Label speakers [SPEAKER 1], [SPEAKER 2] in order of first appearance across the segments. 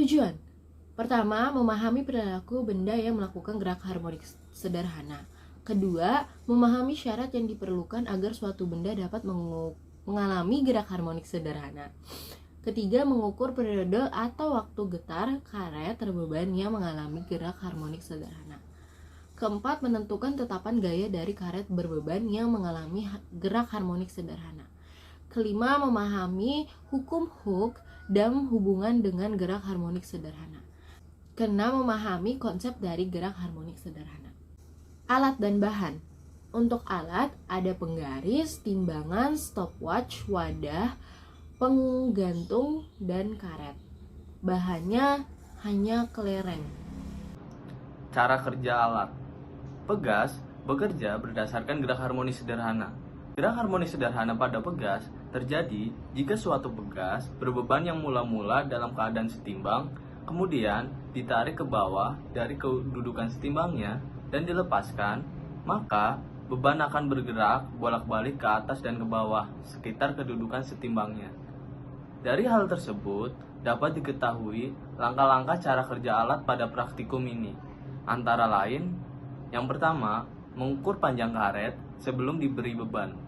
[SPEAKER 1] Tujuan pertama, memahami perilaku benda yang melakukan gerak harmonik sederhana. Kedua, memahami syarat yang diperlukan agar suatu benda dapat mengalami gerak harmonik sederhana. Ketiga, mengukur periode atau waktu getar karet terbeban yang mengalami gerak harmonik sederhana. Keempat, menentukan tetapan gaya dari karet berbeban yang mengalami gerak harmonik sederhana. Kelima, memahami hukum Hooke dan hubungan dengan gerak harmonik sederhana. Keenam, memahami konsep dari gerak harmonik sederhana. Alat dan bahan. Untuk alat, ada penggaris, timbangan, stopwatch, wadah, penggantung, dan karet. Bahannya hanya kelereng.
[SPEAKER 2] Cara kerja alat. Pegas bekerja berdasarkan gerak harmonis sederhana. Gerak harmonis sederhana pada pegas terjadi jika suatu pegas berbeban yang mula-mula dalam keadaan setimbang, kemudian ditarik ke bawah dari kedudukan setimbangnya dan dilepaskan, maka beban akan bergerak bolak-balik ke atas dan ke bawah sekitar kedudukan setimbangnya. Dari hal tersebut dapat diketahui langkah-langkah cara kerja alat pada praktikum ini. Antara lain, yang pertama, mengukur panjang karet sebelum diberi beban.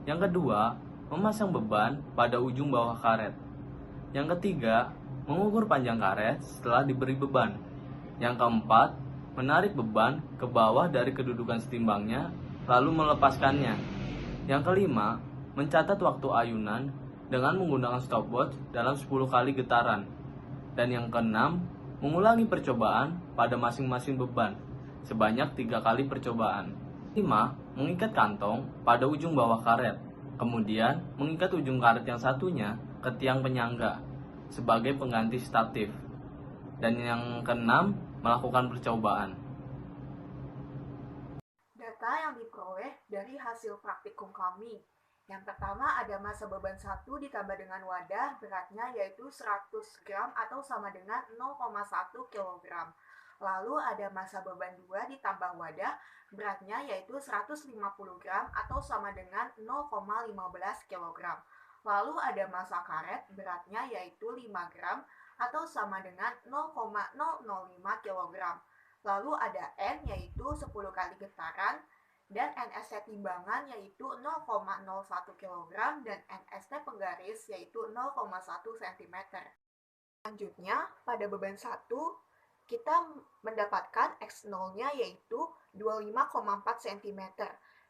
[SPEAKER 2] Yang kedua, memasang beban pada ujung bawah karet. Yang ketiga, mengukur panjang karet setelah diberi beban. Yang keempat, menarik beban ke bawah dari kedudukan setimbangnya, lalu melepaskannya. Yang kelima, mencatat waktu ayunan dengan menggunakan stopwatch dalam 10 kali getaran. Dan yang keenam, mengulangi percobaan pada masing-masing beban sebanyak 3 kali percobaan. 5. Mengikat kantong pada ujung bawah karet. Kemudian, mengikat ujung karet yang satunya ke tiang penyangga sebagai pengganti statif. Dan yang keenam, melakukan percobaan.
[SPEAKER 3] Data yang diperoleh dari hasil praktikum kami. Yang pertama ada massa beban 1 ditambah dengan wadah beratnya yaitu 100 gram atau sama dengan 0,1 kg. Lalu ada massa beban 2 ditambah wadah beratnya yaitu 150 gram atau sama dengan 0,15 kg. Lalu ada massa karet beratnya yaitu 5 gram atau sama dengan 0,005 kg. Lalu ada N yaitu 10 kali getaran dan NST timbangan yaitu 0,01 kg dan NST penggaris yaitu 0,1 cm. Selanjutnya, pada beban 1, kita mendapatkan X0-nya yaitu 25,4 cm.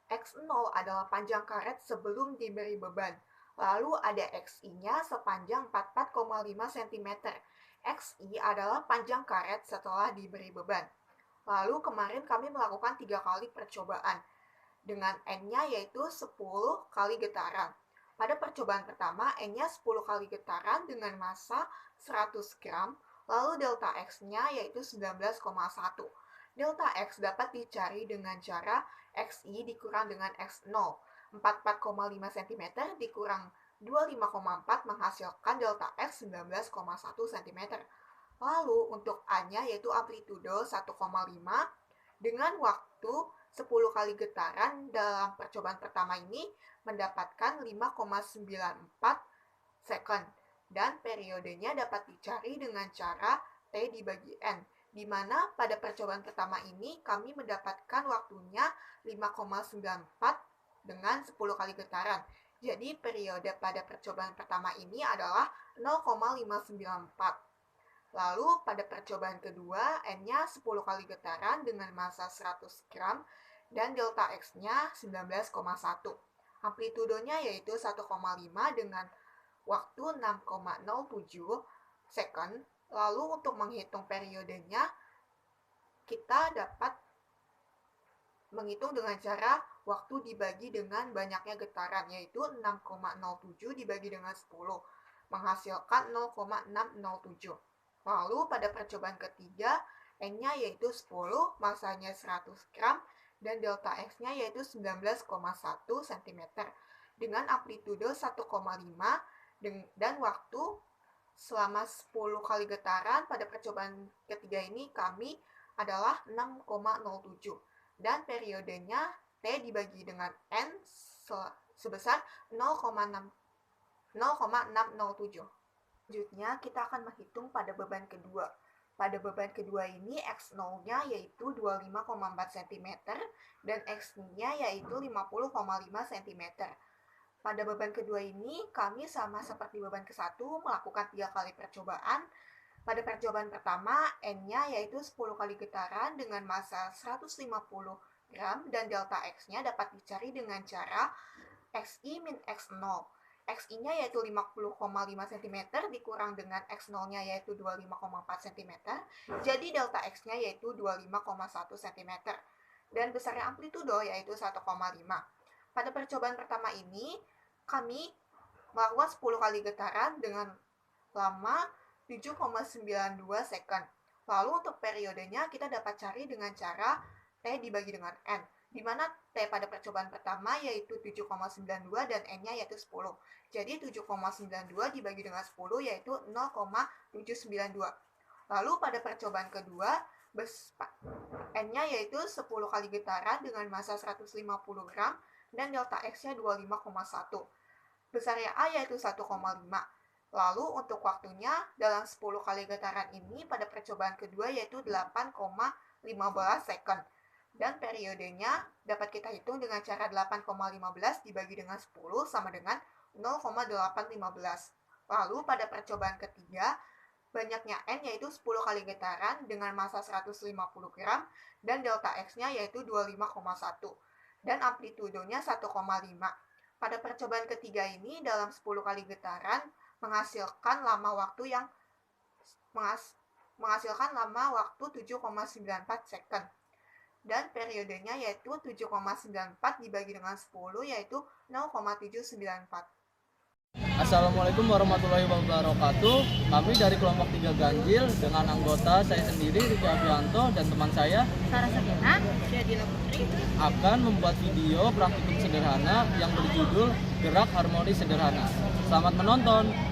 [SPEAKER 3] X0 adalah panjang karet sebelum diberi beban. Lalu ada XI-nya sepanjang 44,5 cm. XI adalah panjang karet setelah diberi beban. Lalu kemarin kami melakukan 3 kali percobaan dengan N-nya yaitu 10 kali getaran. Pada percobaan pertama, N-nya 10 kali getaran dengan massa 100 gram, lalu delta X-nya yaitu 19,1. Delta X dapat dicari dengan cara XI dikurang dengan X0. 44,5 cm dikurang 25,4 menghasilkan delta X 19,1 cm. Lalu untuk A-nya yaitu amplitudo 1,5 dengan waktu 10 kali getaran dalam percobaan pertama ini mendapatkan 5,94 second dan periodenya dapat dicari dengan cara T dibagi N, di mana pada percobaan pertama ini kami mendapatkan waktunya 5,94 dengan 10 kali getaran. Jadi periode pada percobaan pertama ini adalah 0,594. Lalu pada percobaan kedua, N-nya 10 kali getaran dengan massa 100 gram dan delta X-nya 19,1. Amplitudonya yaitu 1,5 dengan waktu 6,07 second. Lalu untuk menghitung periodenya, kita dapat menghitung dengan cara waktu dibagi dengan banyaknya getaran, yaitu 6,07 dibagi dengan 10, menghasilkan 0,607. Lalu pada percobaan ketiga, N-nya yaitu 10, massanya 100 gram, dan delta X-nya yaitu 19,1 cm, dengan amplitudo 1,5 dan waktu selama 10 kali getaran pada percobaan ketiga ini kami adalah 6,07 dan periodenya T dibagi dengan N sebesar 0,607. Selanjutnya, kita akan menghitung pada beban kedua. Pada beban kedua ini, X0-nya yaitu 25,4 cm dan X-nya yaitu 50,5 cm. Pada beban kedua ini, kami sama seperti beban ke-1 melakukan 3 kali percobaan. Pada percobaan pertama, N-nya yaitu 10 kali getaran dengan massa 150 gram dan delta X-nya dapat dicari dengan cara Xi min X0. Xi-nya yaitu 50,5 cm dikurang dengan X0-nya yaitu 25,4 cm. Jadi delta X-nya yaitu 25,1 cm. Dan besarnya amplitudo yaitu 1,5. Pada percobaan pertama ini, kami melakukan 10 kali getaran dengan lama 7,92 second. Lalu untuk periodenya kita dapat cari dengan cara T dibagi dengan N, di mana T pada percobaan pertama yaitu 7,92 dan N-nya yaitu 10. Jadi 7,92 dibagi dengan 10 yaitu 0,792. Lalu pada percobaan kedua, N-nya yaitu 10 kali getaran dengan massa 150 gram dan delta X-nya 25,1. Besarnya A yaitu 1,5. Lalu untuk waktunya dalam 10 kali getaran ini pada percobaan kedua yaitu 8,15 second. Dan periodenya dapat kita hitung dengan cara 8,15 dibagi dengan 10 sama dengan 0,815. Lalu pada percobaan ketiga, banyaknya N yaitu 10 kali getaran dengan massa 150 gram dan delta X-nya yaitu 25,1 dan amplitudonya 1,5. Pada percobaan ketiga ini dalam 10 kali getaran menghasilkan lama waktu 7,94 second. Dan periodenya yaitu 7,94 dibagi dengan 10 yaitu 0,794.
[SPEAKER 4] Assalamualaikum warahmatullahi wabarakatuh. Kami dari kelompok 3 Ganjil dengan anggota saya sendiri Riki Afianto dan teman saya
[SPEAKER 5] Sarah Sakina, Syadila Putri
[SPEAKER 4] akan membuat video praktikum sederhana yang berjudul Gerak Harmoni Sederhana. Selamat menonton.